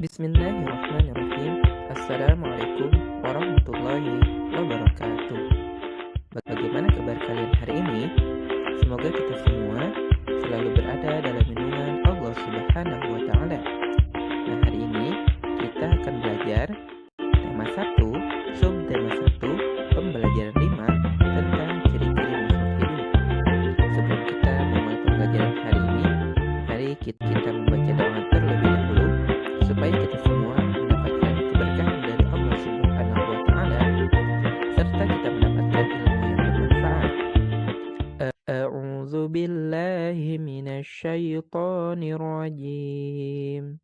Bismillahirrahmanirrahim. Assalamualaikum warahmatullahi wabarakatuh. Bagaimana kabar kalian hari ini? Semoga kita semua selalu berada dalam lindungan Allah Subhanahu wa Ta'ala. Nah, hari ini kita akan belajar tema 1, subtema 1, pembelajaran 5 tentang ciri-ciri makhluk hidup. Sebelum kita memulai pembelajaran hari ini, mari kita membaca doa terlebih dahulu supaya kita semua mendapatkan keberkahan dari Allah Subhanahu wa Ta'ala serta kita mendapatkan ilmu yang bermanfaat. A'udzu billahi minasy syaithanir rajim.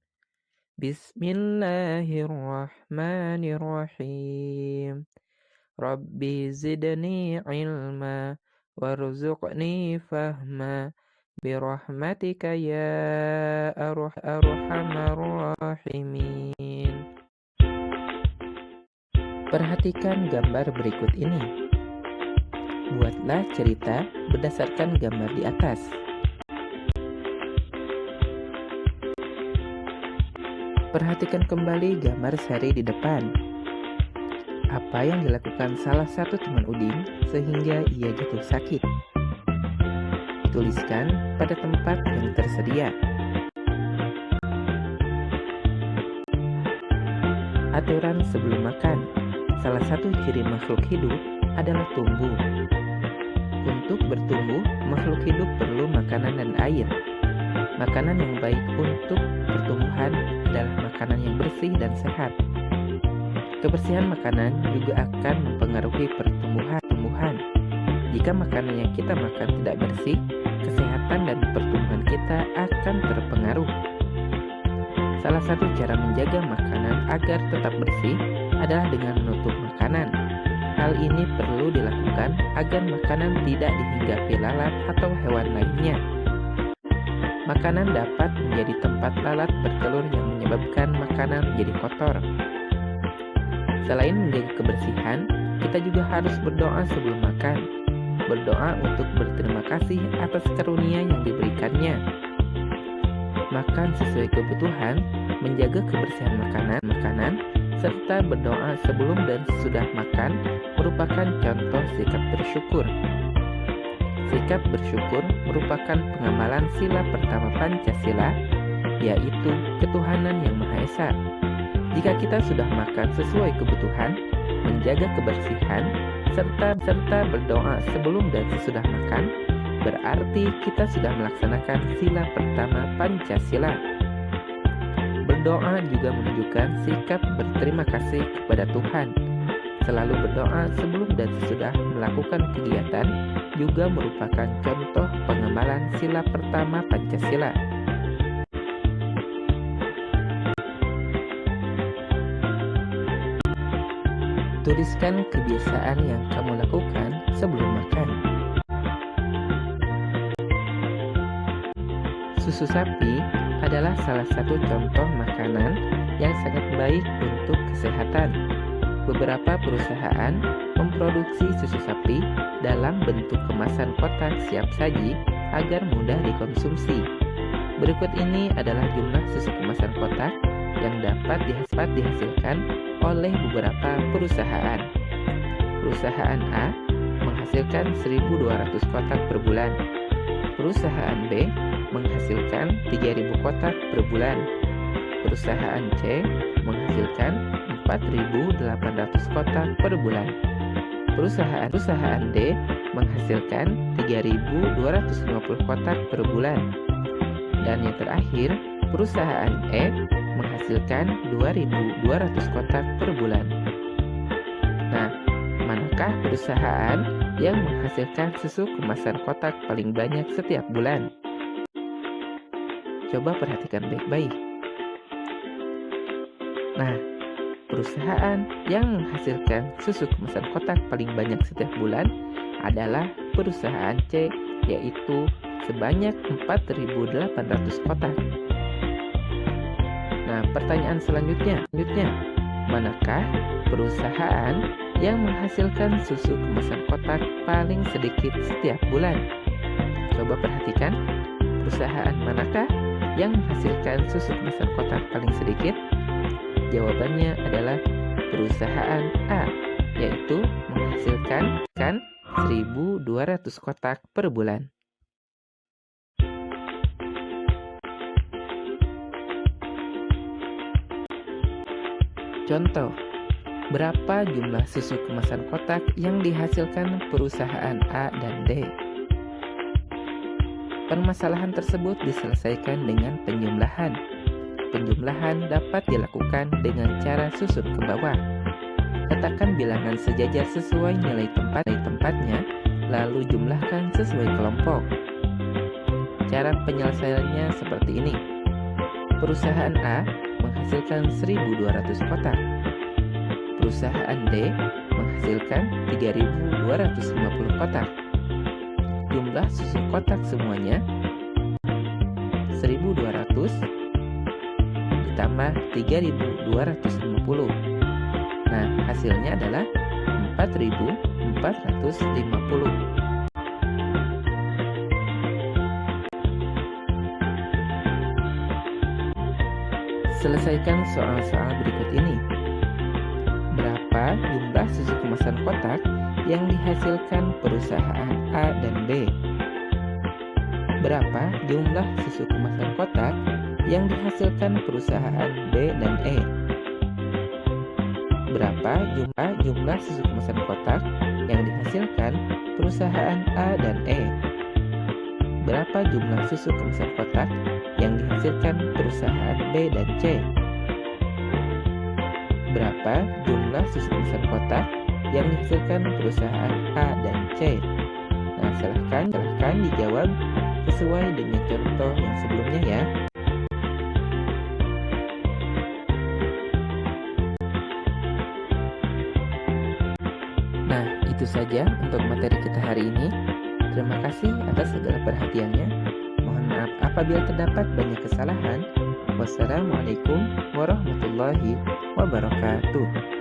Bismillahirrahmanirrahim. Rabbi zidni ilma warzuqni fahma birahmatika ya arhamar rahimin. Perhatikan gambar berikut ini. Buatlah cerita berdasarkan gambar di atas. Perhatikan kembali gambar seri di depan. Apa yang dilakukan salah satu teman Udin sehingga ia jatuh sakit? Tuliskan pada tempat yang tersedia. Aturan sebelum makan. Salah satu ciri makhluk hidup adalah tumbuh. Untuk bertumbuh, makhluk hidup perlu makanan dan air. Makanan yang baik untuk pertumbuhan adalah makanan yang bersih dan sehat. Kebersihan makanan juga akan mempengaruhi pertumbuhan. Jika makanan yang kita makan tidak bersih, kesehatan dan pertumbuhan kita akan terpengaruh. Salah satu cara menjaga makanan agar tetap bersih adalah dengan menutup makanan. Hal ini perlu dilakukan agar makanan tidak dihinggapi lalat atau hewan lainnya. Makanan dapat menjadi tempat lalat bertelur yang menyebabkan makanan menjadi kotor. Selain menjaga kebersihan, kita juga harus berdoa sebelum makan. Berdoa untuk berterima kasih atas karunia yang diberikannya. Makan sesuai kebutuhan, menjaga kebersihan makanan, serta berdoa sebelum dan sesudah makan merupakan contoh sikap bersyukur. Sikap bersyukur merupakan pengamalan sila pertama Pancasila, yaitu ketuhanan yang Maha Esa. Jika kita sudah makan sesuai kebutuhan, menjaga kebersihan, serta berdoa sebelum dan sesudah makan, berarti kita sudah melaksanakan sila pertama Pancasila. Berdoa juga menunjukkan sikap berterima kasih kepada Tuhan. Selalu berdoa sebelum dan sesudah melakukan kegiatan juga merupakan contoh pengamalan sila pertama Pancasila. Tuliskan kebiasaan yang kamu lakukan sebelum makan. Susu sapi adalah salah satu contoh makanan yang sangat baik untuk kesehatan. Beberapa perusahaan memproduksi susu sapi dalam bentuk kemasan kotak siap saji agar mudah dikonsumsi. Berikut ini adalah jumlah susu kemasan kotak yang dapat dihasilkan oleh beberapa perusahaan. Perusahaan A menghasilkan 1.200 kotak per bulan. Perusahaan B menghasilkan 3.000 kotak per bulan. Perusahaan C menghasilkan 4.800 kotak per bulan. Perusahaan D menghasilkan 3.250 kotak per bulan. Dan yang terakhir, perusahaan E menghasilkan 2.200 kotak per bulan. Nah, manakah perusahaan yang menghasilkan susu kemasan kotak paling banyak setiap bulan? Coba perhatikan baik-baik. Nah, perusahaan yang menghasilkan susu kemasan kotak paling banyak setiap bulan adalah perusahaan C, yaitu sebanyak 4.800 kotak. Nah, pertanyaan selanjutnya, manakah perusahaan yang menghasilkan susu kemasan kotak paling sedikit setiap bulan? Coba perhatikan, perusahaan manakah yang menghasilkan susu kemasan kotak paling sedikit? Jawabannya adalah perusahaan A, yaitu menghasilkan 1.200 kotak per bulan. Contoh, berapa jumlah susu kemasan kotak yang dihasilkan perusahaan A dan D? Permasalahan tersebut diselesaikan dengan penjumlahan. Penjumlahan dapat dilakukan dengan cara susun ke bawah. Letakkan bilangan sejajar sesuai nilai tempatnya, lalu jumlahkan sesuai kelompok. Cara penyelesaiannya seperti ini. Perusahaan A menghasilkan 1.200 kotak. Perusahaan D menghasilkan 3.250 kotak. Jumlah susu kotak semuanya 1.200 ditambah 3.250. Nah, hasilnya adalah 4.450. Selesaikan soal-soal berikut ini. Berapa jumlah susu kemasan kotak yang dihasilkan perusahaan A dan B? Berapa jumlah susu kemasan kotak yang dihasilkan perusahaan B dan E? Berapa jumlah susu kemasan kotak yang dihasilkan perusahaan A dan E? Berapa jumlah susu kemasan kotak yang dihasilkan perusahaan B dan C? Berapa jumlah susu kemasan kotak yang dihasilkan perusahaan A dan C? Nah, silahkan dijawab sesuai dengan contoh yang sebelumnya ya. Nah, itu saja untuk materi kita hari ini. Terima kasih atas segala perhatiannya. Mohon maaf apabila terdapat banyak kesalahan. Wassalamualaikum warahmatullahi wabarakatuh.